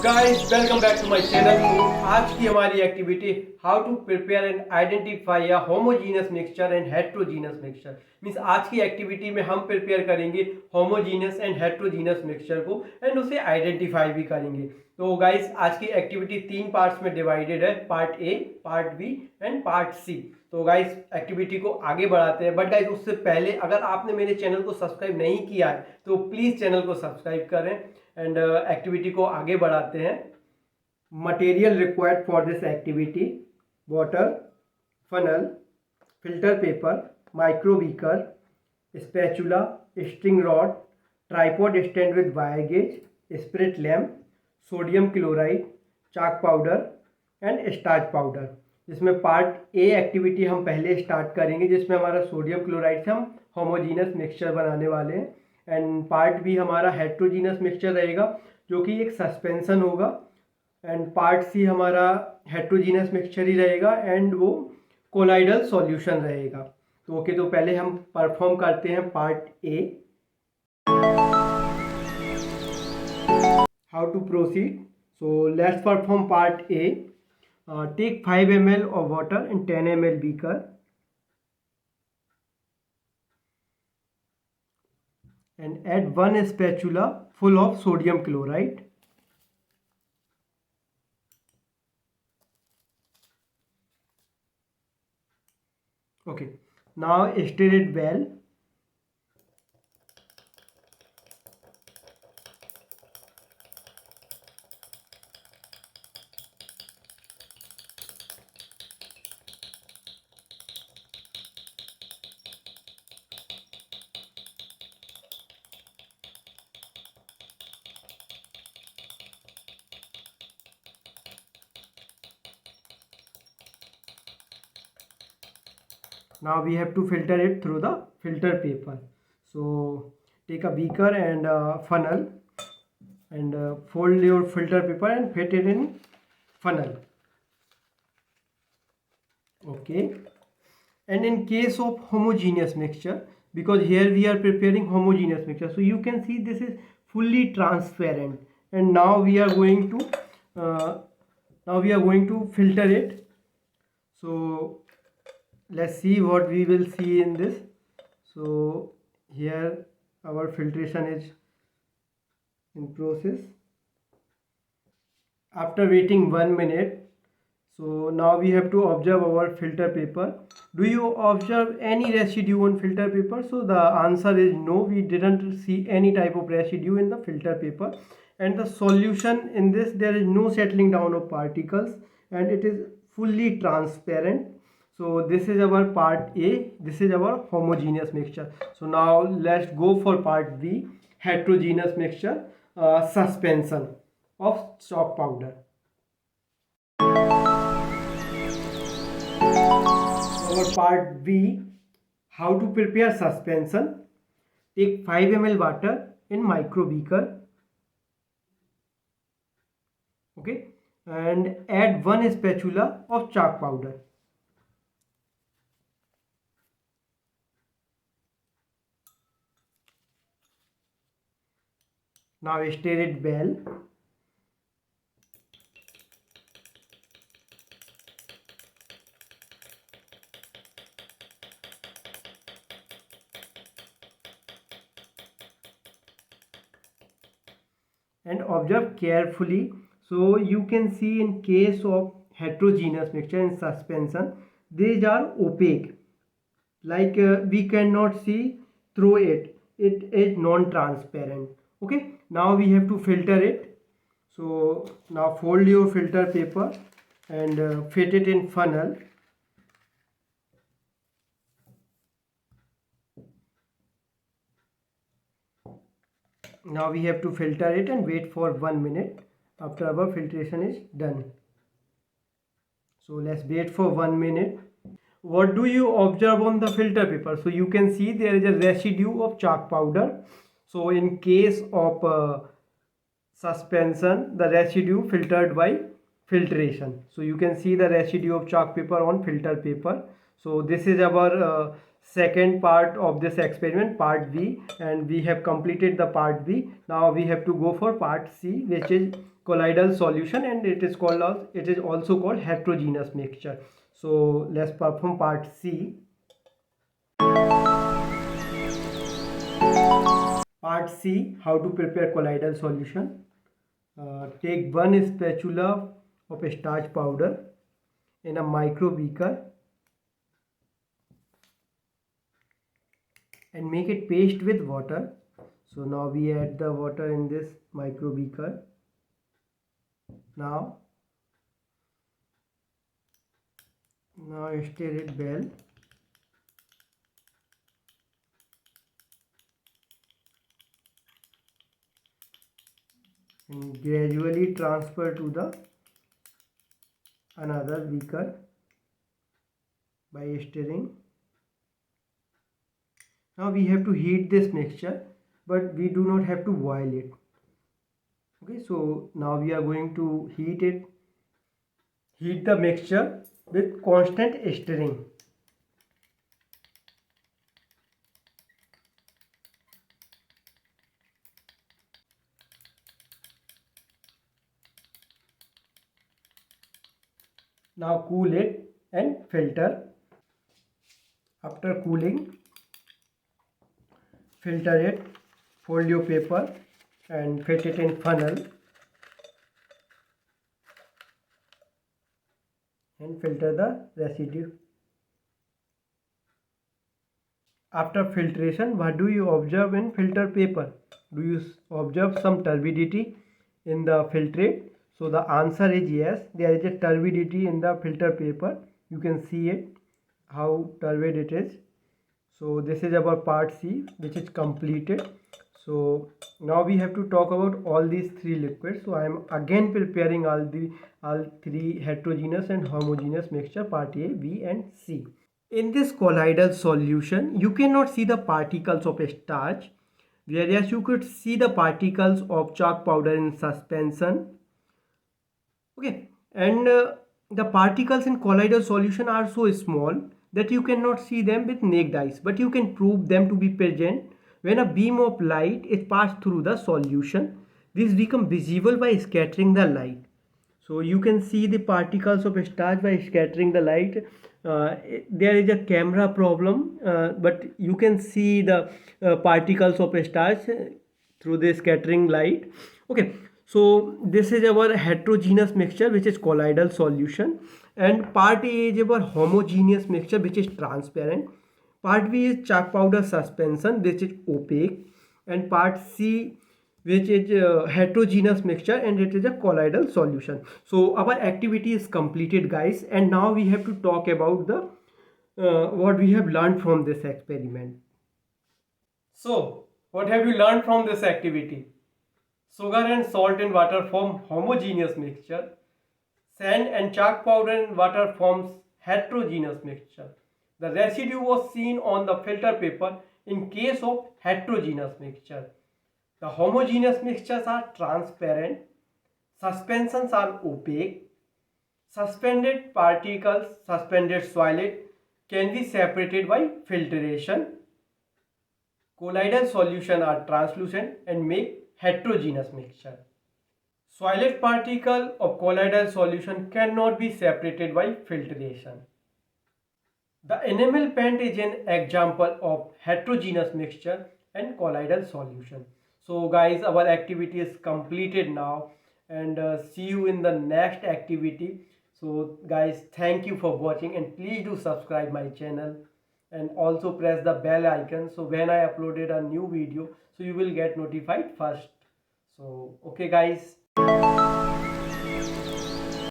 Guys, welcome back to my channel. तो आज की हमारी activity how to prepare and identify a homogeneous mixture and heterogeneous mixture. Means आज की activity में हम प्रिपेयर करेंगे होमोजीनियस एंड हेट्रोजीनियस मिक्सचर को एंड उसे आइडेंटिफाई भी करेंगे। तो गाइस, आज की एक्टिविटी 3 पार्ट्स में डिवाइडेड है, part A, part B and part C. तो गाइस, एक्टिविटी को आगे बढ़ाते हैं, बट गाइस उससे पहले अगर आपने मेरे चैनल को सब्सक्राइब नहीं किया है तो प्लीज़ चैनल को सब्सक्राइब करें एंड एक्टिविटी को आगे बढ़ाते हैं। Material required for this activity: water, funnel, filter paper, micro beaker, spatula, string rod, tripod stand with wire gauze, spirit lamp, sodium chloride, chalk powder and starch powder. जिसमें part A activity हम पहले start करेंगे, जिसमें हमारा sodium chloride से हम homogeneous mixture बनाने वाले हैं। एंड पार्ट बी हमारा हेट्रोजीनस मिक्सचर रहेगा, जो कि एक सस्पेंशन होगा। एंड पार्ट सी हमारा हेट्रोजीनस मिक्सचर ही रहेगा एंड वो कोलाइडल सॉल्यूशन रहेगा। तो ओके, तो पहले हम परफॉर्म करते हैं part A. How to proceed? So let's perform part A. Take 5 ml of water in 10 ml beaker and add 1 spatula full of sodium chloride. Okay, now stir it well. Now we have to filter it through the filter paper. So take a beaker and a funnel and fold your filter paper and fit it in funnel. Okay, and in case of homogeneous mixture, because here we are preparing homogeneous mixture, so you can see this is fully transparent. And now we are going to filter it. So let's see what we will see in this. So here our filtration is in process. After waiting 1 minute, so now we have to observe our filter paper. Do you observe any residue on filter paper? So the answer is no, we didn't see any type of residue in the filter paper. And the solution in this, there is no settling down of particles and it is fully transparent. So this is our part A, this is our homogeneous mixture. So now let's go for part B, heterogeneous mixture, suspension of chalk powder. Our part B, how to prepare suspension. Take 5 ml water in micro beaker. Okay, and add 1 spatula of chalk powder. Now stir it well. And observe carefully. So you can see in case of heterogeneous mixture in suspension, these are opaque, like we cannot see through it. It is non-transparent. Okay, now we have to filter it. So now fold your filter paper and fit it in funnel. Now we have to filter it and wait for 1 minute after our filtration is done. So let's wait for 1 minute. What do you observe on the filter paper? So you can see there is a residue of chalk powder. So in case of suspension, the residue filtered by filtration. So you can see the residue of chalk paper on filter paper. So this is our second part of this experiment, part B, and we have completed the part B. Now we have to go for part C, which is colloidal solution, and it is also called heterogeneous mixture. So let's perform part C. Part C, how to prepare colloidal solution. Take one spatula of starch powder in a micro beaker and make it paste with water. So now we add the water in this micro beaker. Now stir it well. And gradually transfer to the another beaker by stirring. Now we have to heat this mixture, but we do not have to boil it. Okay, so now we are going to heat it. Heat the mixture with constant stirring. Now cool it and filter. After cooling, filter it, fold your paper and fit it in funnel and filter the residue. After filtration, what do you observe in filter paper? Do you observe some turbidity in the filtrate? So the answer is yes, there is a turbidity in the filter paper. You can see it, how turbid it is. So this is our part C, which is completed. So now we have to talk about all these three liquids. So I am again preparing all three heterogeneous and homogeneous mixture, part A, B and C. In this colloidal solution, you cannot see the particles of starch, whereas you could see the particles of chalk powder in suspension. Okay, and the particles in colloidal solution are so small that you cannot see them with naked eyes, but you can prove them to be present when a beam of light is passed through the solution. These become visible by scattering the light. So you can see the particles of starch by scattering the light. There is a camera problem, but you can see the particles of starch through the scattering light. Okay, so this is our heterogeneous mixture, which is colloidal solution, and part A is our homogeneous mixture, which is transparent. Part B is chalk powder suspension, which is opaque, and part C, which is heterogeneous mixture, and it is a colloidal solution. So our activity is completed, guys, and now we have to talk about the what we have learned from this experiment. So what have you learned from this activity? Sugar and salt in water form homogeneous mixture. Sand and chalk powder in water forms heterogeneous mixture. The residue was seen on the filter paper in case of heterogeneous mixture. The homogeneous mixtures are transparent, suspensions are opaque, suspended particles, suspended solid can be separated by filtration. Colloidal solutions are translucent and make heterogeneous mixture. Solid particle of colloidal solution cannot be separated by filtration. The enamel paint is an example of heterogeneous mixture and colloidal solution. So guys, our activity is completed now, and see you in the next activity. So guys, thank you for watching, and please do subscribe my channel and also press the bell icon, so when I uploaded a new video, so you will get notified first. So okay guys.